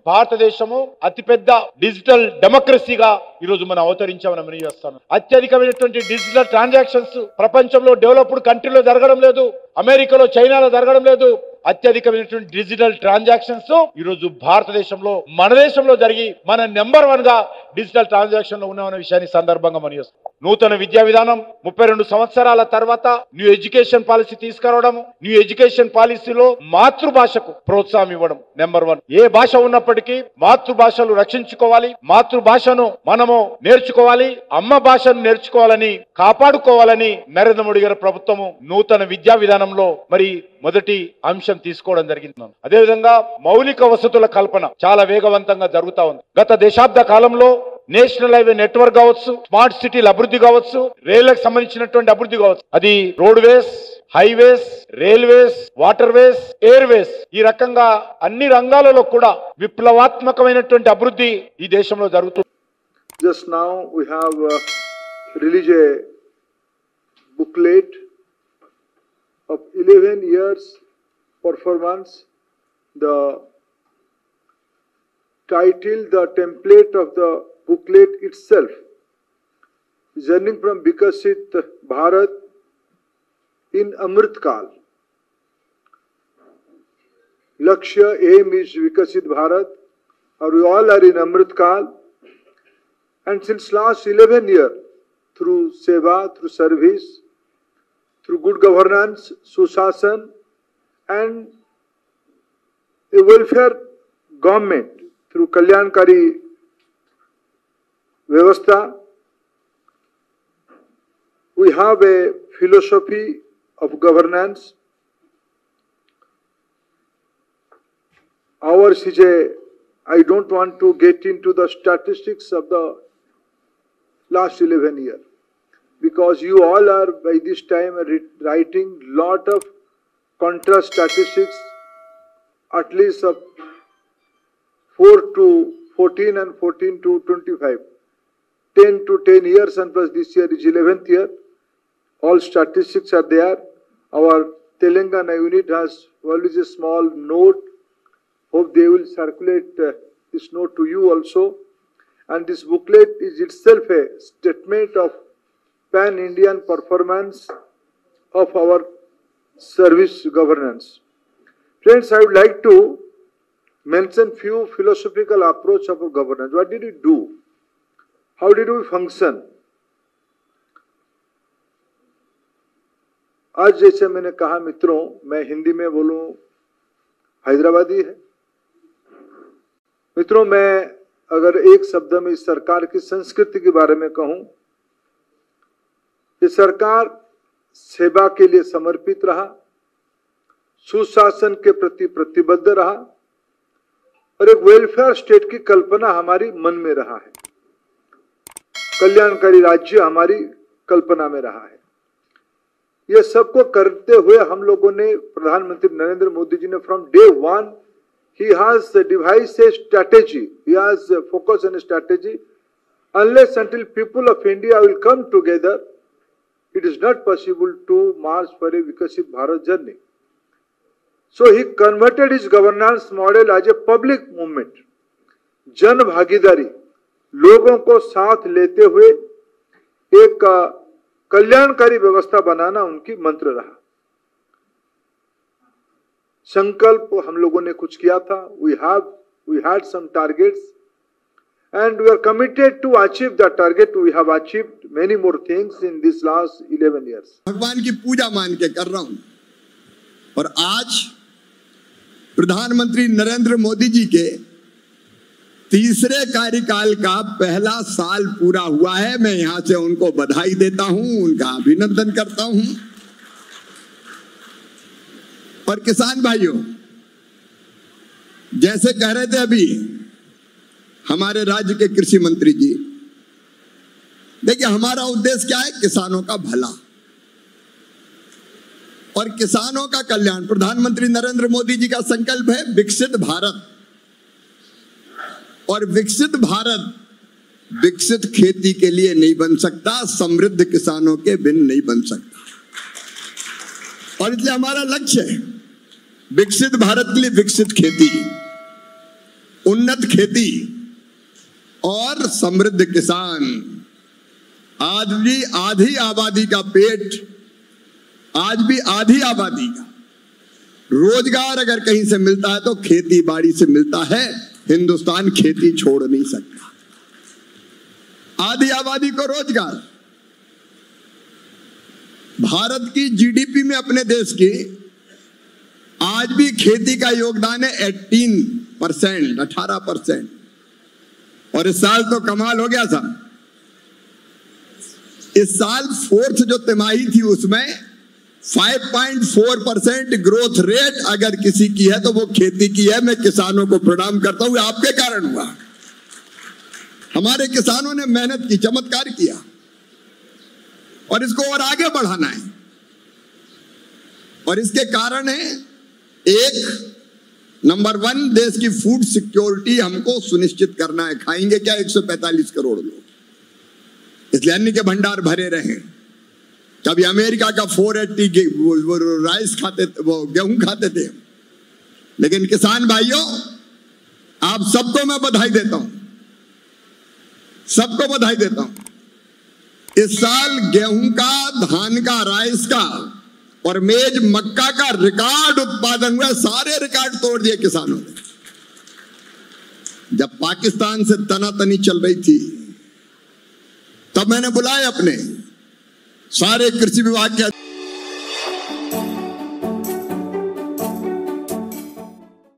భారతదేశము అతిపెద్ద డిజిటల్ డెమోక్రసీగా ఈ రోజు మనం అవతరించామని మనం చేస్తాం. అత్యధికమైనటువంటి డిజిటల్ ట్రాన్సాక్షన్స్ ప్రపంచంలో డెవలప్డ్ కంట్రీలో జరగడం లేదు, అమెరికాలో చైనాలో జరగడం లేదు. అత్యధికమైనటువంటి డిజిటల్ ట్రాన్సాక్షన్స్ ఈ రోజు భారతదేశంలో మన దేశంలో జరిగి మన నెంబర్ 1 గా డిజిటల్ ట్రాన్సాక్షన్ లో ఉన్నామనే విషయాన్ని సందర్భంగా మనం చేస్తాం. నూతన విద్యా విధానం 32 సంవత్సరాల తర్వాత న్యూ ఎడ్యుకేషన్ పాలసీ తీసుకురావడం, న్యూ ఎడ్యుకేషన్ పాలసీలో మాతృభాషకు ప్రోత్సాహం ఇవ్వడం నెంబర్ 1. ఏ భాష ఉన్నప్పటికీ మాతృభాషలు రక్షించుకోవాలి, మాతృభాషను మనము నేర్చుకోవాలి, అమ్మ భాషను నేర్చుకోవాలని కాపాడుకోవాలని నరేంద్ర మోడీ గారి ప్రభుత్వము నూతన విద్యా విధానంలో మరి మొదటి అంశం తీసుకోవడం జరిగింది. అదేవిధంగా మౌలిక వసతుల కల్పన చాలా వేగవంతంగా జరుగుతా ఉంది. గత దశాబ్ద కాలంలో నేషనల్ హైవే నెట్వర్క్ కావచ్చు, స్మార్ట్ సిటీల అభివృద్ధి కావచ్చు, రైళ్లకు సంబంధించినటువంటి అభివృద్ధి కావచ్చు, అది roadways, highways, railways, waterways, airways, ఈ రకంగా అన్ని రంగాలలో కూడా విప్లవాత్మకమైనటువంటి అభివృద్ధి ఈ దేశంలో జరుగుతుంది. Just now we have released a booklet of 11 years performance. The title, the template of the booklet itself, journeying from Vikasit Bharat in Amrit Kal. Lakshya, aim is Vikasit Bharat, or we all are in Amrit Kal. And since last 11 years, through seva, through service, through good governance, Sushashan, and a welfare government, through Kalyankari Vyavastha, we have a philosophy of governance. Ours is I don't want to get into the statistics of the last 11 years, because you all are by this time writing lot of contrast statistics, at least of 4 to 14 and 14 to 25, 10 to 10 years, and plus this year is 11th year. All statistics are there. Our Telangana unit has always a small note. Hope they will circulate this note to you also. And this booklet is itself a statement of pan-Indian performance of our service governance. Friends, I would like to mention few philosophical approach of our governance. What did we do? How did we function? आज जैसे मैंने कहा मित्रों, मैं हिंदी में बोलूं, हैदराबादी है मित्रों। मैं अगर एक शब्द में इस सरकार की संस्कृति के बारे में कहूं, ये सरकार सेवा के लिए समर्पित रहा, सुशासन के प्रति प्रतिबद्ध रहा, और एक वेलफेयर स्टेट की कल्पना हमारी मन में रहा है, कल्याणकारी राज्य हमारी कल्पना में रहा है। ये सबको करते हुए हम लोगों ने, प्रधानमंत्री नरेंद्र मोदी जी ने from day one, he has devised a strategy, he has focused on a strategy. Unless until people of India will come together, it is not possible to march for a Vikasit Bharat journey. So he converted his governance model as a public movement, जन भागीदारी, लोगों को साथ लेते हुए एक कल्याणकारी व्यवस्था बनाना उनकी मंत्र रहा। संकल्प हम लोगों ने कुछ किया था, we had some targets and we are committed to achieve that target. We have achieved many more things in this last 11 years. भगवान की पूजा मान के कर रहा हूं। और आज प्रधानमंत्री नरेंद्र मोदी जी के तीसरे कार्यकाल का पहला साल पूरा हुआ है। मैं यहां से उनको बधाई देता हूं, उनका अभिनंदन करता हूं। और किसान भाइयों, जैसे कह रहे थे अभी हमारे राज्य के कृषि मंत्री जी, देखिए हमारा उद्देश्य क्या है? किसानों का भला और किसानों का कल्याण। प्रधानमंत्री नरेंद्र मोदी जी का संकल्प है विकसित भारत, और विकसित भारत विकसित खेती के लिए नहीं बन सकता, समृद्ध किसानों के बिन नहीं बन सकता। और इसलिए हमारा लक्ष्य है विकसित भारत के लिए विकसित खेती। उन्नत खेती और समृद्ध किसान। आज भी आधी आबादी का पेट, आज भी आधी आबादी का रोजगार अगर कहीं से मिलता है तो खेती बाड़ी से मिलता है। हिंदुस्तान खेती छोड़ नहीं सकता। आधी आबादी को रोजगार। भारत की जीडीपी में अपने देश की आज भी खेती का योगदान है 18%। और इस साल तो कमाल हो गया था। इस साल फोर्थ जो तिमाही थी उसमें 5.4% ग्रोथ रेट अगर किसी की है तो वो खेती की है। मैं किसानों को प्रणाम करता हूं, आपके कारण हुआ। हमारे किसानों ने मेहनत की, चमत्कार किया और इसको और आगे बढ़ाना है। और इसके कारण है एक, नंबर 1, देश की फूड सिक्योरिटी हमको सुनिश्चित करना है। खाएंगे क्या 145 करोड़ लोग, इसलिए अन्न के भंडार भरे रहे। कभी अमेरिका का 480 वो राइस खाते, वो गेहूं खाते थे। लेकिन किसान भाइयों, आप सबको मैं बधाई देता हूं, सबको बधाई देता हूं। इस साल गेहूं का, धान का, राइस का और मेज मक्का का रिकॉर्ड उत्पादन हुआ। सारे रिकॉर्ड तोड़ दिए किसानों ने। जब पाकिस्तान से तनातनी चल रही थी तब मैंने बुलाए अपने सारे कृषि विभाग के